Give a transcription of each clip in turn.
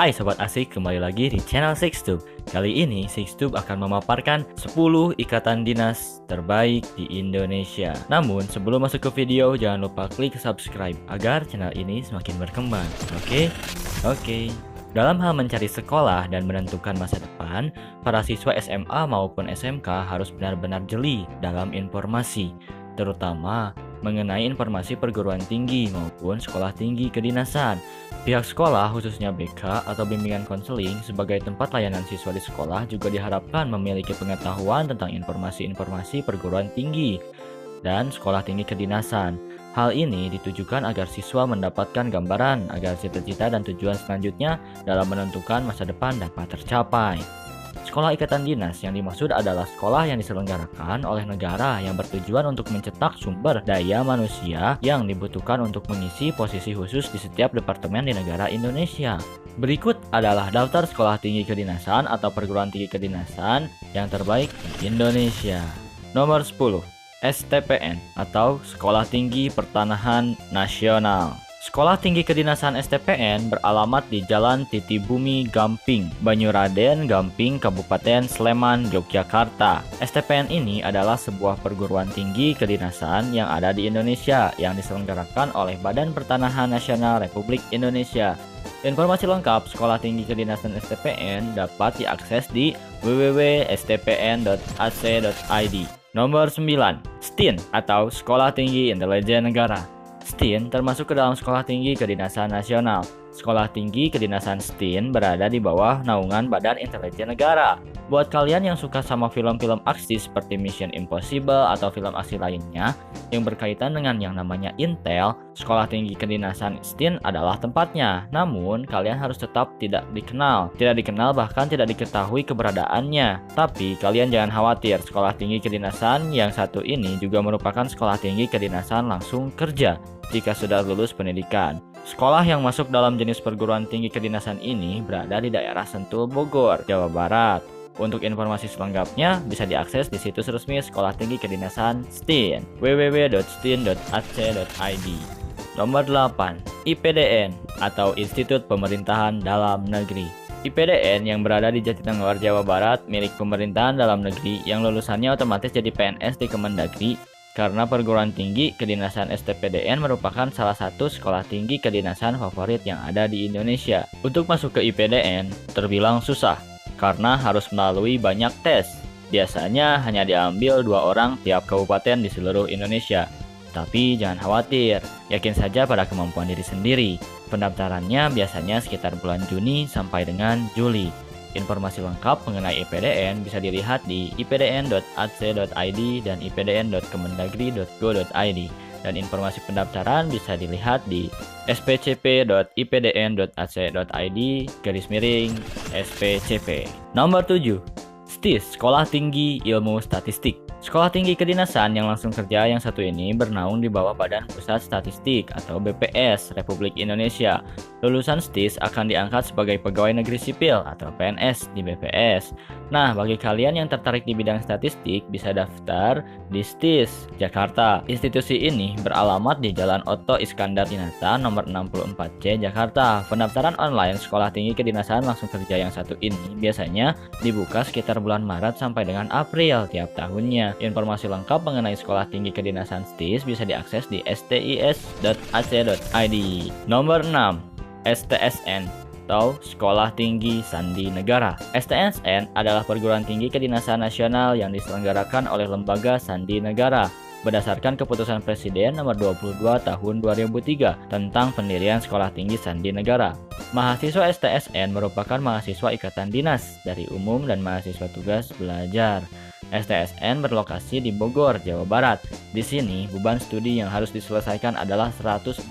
Hai Sobat Asik, kembali lagi di channel Sixtube. Kali ini Sixtube akan memaparkan 10 ikatan dinas terbaik di Indonesia. Namun sebelum masuk ke video, jangan lupa klik subscribe agar channel ini semakin berkembang. Oke. Dalam hal mencari sekolah dan menentukan masa depan, para siswa SMA maupun SMK harus benar-benar jeli dalam informasi, terutama mengenai informasi perguruan tinggi maupun sekolah tinggi kedinasan. Pihak sekolah, khususnya BK atau bimbingan konseling, sebagai tempat layanan siswa di sekolah juga diharapkan memiliki pengetahuan tentang informasi-informasi perguruan tinggi dan sekolah tinggi kedinasan. Hal ini ditujukan agar siswa mendapatkan gambaran agar cita-cita dan tujuan selanjutnya dalam menentukan masa depan dapat tercapai. Sekolah ikatan dinas yang dimaksud adalah sekolah yang diselenggarakan oleh negara yang bertujuan untuk mencetak sumber daya manusia yang dibutuhkan untuk mengisi posisi khusus di setiap departemen di negara Indonesia. Berikut adalah daftar sekolah tinggi kedinasan atau perguruan tinggi kedinasan yang terbaik di Indonesia. Nomor 10, STPN atau Sekolah Tinggi Pertanahan Nasional. Sekolah Tinggi Kedinasan STPN beralamat di Jalan Titibumi Gamping, Banyuraden, Gamping, Kabupaten Sleman, Yogyakarta. STPN ini adalah sebuah perguruan tinggi kedinasan yang ada di Indonesia yang diselenggarakan oleh Badan Pertanahan Nasional Republik Indonesia. Informasi lengkap Sekolah Tinggi Kedinasan STPN dapat diakses di www.stpn.ac.id. Nomor 9, STIN atau Sekolah Tinggi Intelijen Negara. STIN termasuk ke dalam Sekolah Tinggi Kedinasan Nasional. Sekolah Tinggi Kedinasan STIN berada di bawah naungan Badan Intelijen Negara. Buat kalian yang suka sama film-film aksi seperti Mission Impossible atau film aksi lainnya yang berkaitan dengan yang namanya Intel, Sekolah Tinggi Kedinasan STIN adalah tempatnya. Namun, kalian harus tetap tidak dikenal bahkan tidak diketahui keberadaannya. Tapi, kalian jangan khawatir, Sekolah Tinggi Kedinasan yang satu ini juga merupakan Sekolah Tinggi Kedinasan langsung kerja jika sudah lulus pendidikan. Sekolah yang masuk dalam jenis perguruan tinggi kedinasan ini berada di daerah Sentul, Bogor, Jawa Barat. Untuk informasi selengkapnya bisa diakses di situs resmi Sekolah Tinggi Kedinasan STIN, www.stin.ac.id. Nomor 8, IPDN atau Institut Pemerintahan Dalam Negeri. IPDN yang berada di Jatinangor, Jawa Barat milik pemerintahan dalam negeri yang lulusannya otomatis jadi PNS di Kemendagri. Karena perguruan tinggi kedinasan STPDN merupakan salah satu sekolah tinggi kedinasan favorit yang ada di Indonesia. Untuk masuk ke IPDN terbilang susah karena harus melalui banyak tes. Biasanya hanya diambil 2 orang tiap kabupaten di seluruh Indonesia. Tapi jangan khawatir, yakin saja pada kemampuan diri sendiri. Pendaftarannya biasanya sekitar bulan Juni sampai dengan Juli. Informasi lengkap mengenai IPDN bisa dilihat di ipdn.ac.id dan ipdn.kemendagri.go.id. Dan informasi pendaftaran bisa dilihat di spcp.ipdn.ac.id/SPCP. Nomor 7, STIS, Sekolah Tinggi Ilmu Statistik. Sekolah Tinggi Kedinasan yang langsung kerja yang satu ini bernaung di bawah Badan Pusat Statistik atau BPS Republik Indonesia. Lulusan STIS akan diangkat sebagai pegawai negeri sipil atau PNS di BPS. Nah, bagi kalian yang tertarik di bidang statistik bisa daftar di STIS Jakarta. Institusi ini beralamat di Jalan Otto Iskandar Dinata nomor 64C Jakarta. Pendaftaran online Sekolah Tinggi Kedinasan langsung kerja yang satu ini biasanya dibuka sekitar bulan Maret sampai dengan April tiap tahunnya. Informasi lengkap mengenai Sekolah Tinggi Kedinasan STIS bisa diakses di stis.ac.id. Nomor 6, STSN atau Sekolah Tinggi Sandi Negara. STSN adalah perguruan tinggi kedinasan nasional yang diselenggarakan oleh Lembaga Sandi Negara berdasarkan keputusan Presiden nomor 22 tahun 2003 tentang pendirian Sekolah Tinggi Sandi Negara. Mahasiswa STSN merupakan mahasiswa ikatan dinas dari umum dan mahasiswa tugas belajar. STSN berlokasi di Bogor, Jawa Barat. Di sini, beban studi yang harus diselesaikan adalah 146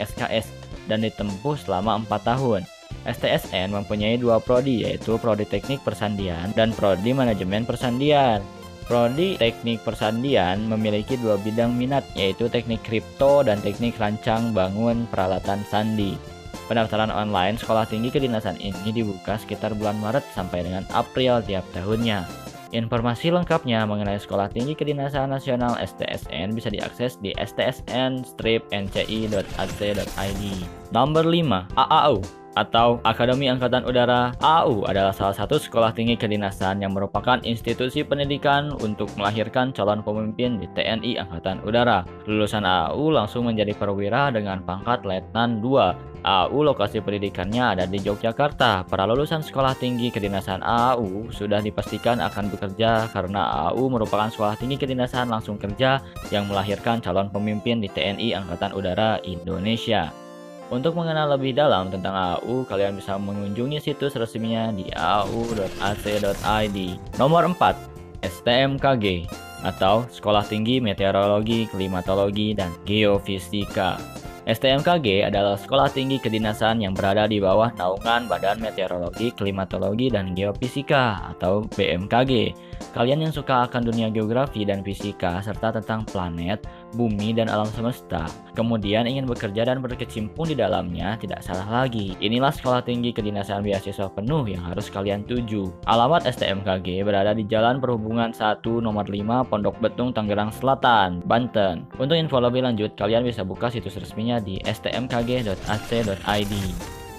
SKS dan ditempuh selama 4 tahun. STSN mempunyai 2 prodi, yaitu Prodi Teknik Persandian dan Prodi Manajemen Persandian. Prodi Teknik Persandian memiliki 2 bidang minat, yaitu Teknik Kripto dan Teknik Rancang Bangun Peralatan Sandi. Pendaftaran online Sekolah Tinggi Kedinasan ini dibuka sekitar bulan Maret sampai dengan April tiap tahunnya. Informasi lengkapnya mengenai Sekolah Tinggi Kedinasan Nasional STSN bisa diakses di stsn-nci.ac.id. Nomor 5, AAU atau Akademi Angkatan Udara. AAU adalah salah satu sekolah tinggi kedinasan yang merupakan institusi pendidikan untuk melahirkan calon pemimpin di TNI Angkatan Udara. Lulusan AAU langsung menjadi perwira dengan pangkat Letnan 2. AAU lokasi pendidikannya ada di Yogyakarta. Para lulusan sekolah tinggi kedinasan AAU sudah dipastikan akan bekerja karena AAU merupakan sekolah tinggi kedinasan langsung kerja yang melahirkan calon pemimpin di TNI Angkatan Udara Indonesia. Untuk mengenal lebih dalam tentang AAU, kalian bisa mengunjungi situs resminya di aau.ac.id. Nomor 4, STMKG atau Sekolah Tinggi Meteorologi, Klimatologi, dan Geofisika. STMKG adalah sekolah tinggi kedinasan yang berada di bawah naungan Badan Meteorologi, Klimatologi, dan Geofisika atau BMKG. Kalian yang suka akan dunia geografi dan fisika serta tentang planet, bumi, dan alam semesta, kemudian ingin bekerja dan berkecimpung di dalamnya, tidak salah lagi. Inilah sekolah tinggi kedinasan beasiswa penuh yang harus kalian tuju. Alamat STMKG berada di Jalan Perhubungan 1 Nomor 5 Pondok Betung, Tangerang Selatan, Banten. Untuk info lebih lanjut, kalian bisa buka situs resminya di stmkg.ac.id.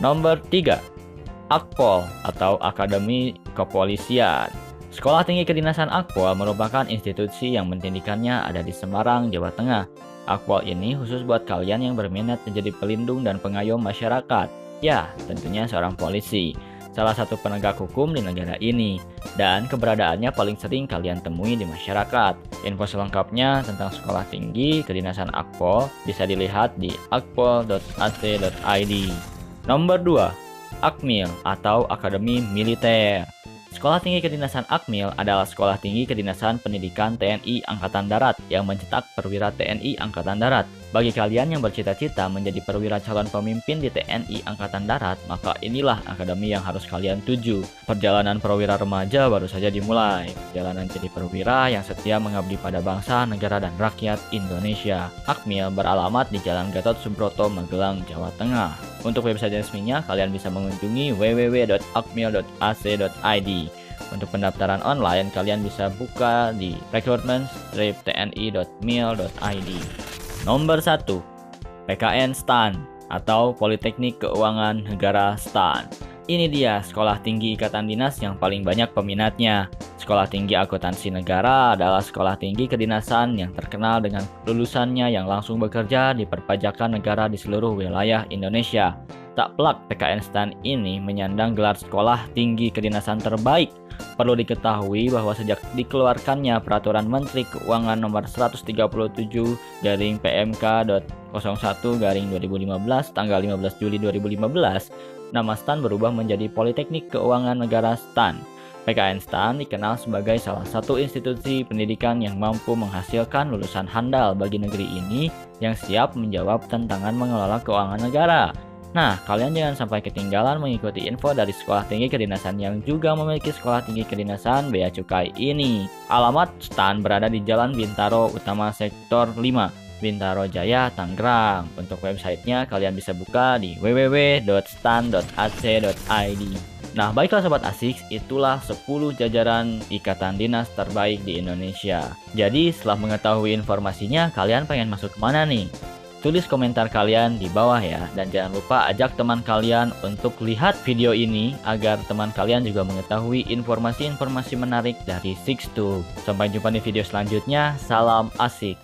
Nomor 3, Akpol atau Akademi Kepolisian. Sekolah Tinggi Kedinasan Akpol merupakan institusi yang pendidikannya ada di Semarang, Jawa Tengah. Akpol ini khusus buat kalian yang berminat menjadi pelindung dan pengayom masyarakat. Ya, tentunya seorang polisi, salah satu penegak hukum di negara ini, dan keberadaannya paling sering kalian temui di masyarakat. Info selengkapnya tentang Sekolah Tinggi Kedinasan Akpol bisa dilihat di akpol.ac.id. Nomor 2, Akmil atau Akademi Militer. Sekolah Tinggi Kedinasan Akmil adalah sekolah tinggi kedinasan pendidikan TNI Angkatan Darat yang mencetak perwira TNI Angkatan Darat. Bagi kalian yang bercita-cita menjadi perwira calon pemimpin di TNI Angkatan Darat, maka inilah akademi yang harus kalian tuju. Perjalanan perwira remaja baru saja dimulai. Perjalanan jadi perwira yang setia mengabdi pada bangsa, negara, dan rakyat Indonesia. Akmil beralamat di Jalan Gatot Subroto, Magelang, Jawa Tengah. Untuk website resminya, kalian bisa mengunjungi www.akmil.ac.id. Untuk pendaftaran online, kalian bisa buka di recruitment-tni.mil.id. Nomor 1, PKN STAN atau Politeknik Keuangan Negara STAN. Ini dia sekolah tinggi ikatan dinas yang paling banyak peminatnya. Sekolah Tinggi Akuntansi Negara adalah sekolah tinggi kedinasan yang terkenal dengan lulusannya yang langsung bekerja di perpajakan negara di seluruh wilayah Indonesia. Tak pelak PKN STAN ini menyandang gelar sekolah tinggi kedinasan terbaik. Perlu diketahui bahwa sejak dikeluarkannya Peraturan Menteri Keuangan Nomor 137/PMK.01/2015 tanggal 15 Juli 2015, nama STAN berubah menjadi Politeknik Keuangan Negara STAN. PKN STAN dikenal sebagai salah satu institusi pendidikan yang mampu menghasilkan lulusan handal bagi negeri ini yang siap menjawab tantangan mengelola keuangan negara. Nah, kalian jangan sampai ketinggalan mengikuti info dari Sekolah Tinggi Kedinasan yang juga memiliki Sekolah Tinggi Kedinasan Bea Cukai ini. Alamat STAN berada di Jalan Bintaro Utama Sektor 5, Bintaro Jaya, Tangerang. Untuk websitenya kalian bisa buka di www.stan.ac.id. Nah, baiklah Sobat Asik, itulah 10 jajaran ikatan dinas terbaik di Indonesia. Jadi, setelah mengetahui informasinya, kalian pengen masuk kemana nih? Tulis komentar kalian di bawah ya, dan jangan lupa ajak teman kalian untuk lihat video ini agar teman kalian juga mengetahui informasi-informasi menarik dari Sixtube. Sampai jumpa di video selanjutnya, salam asik.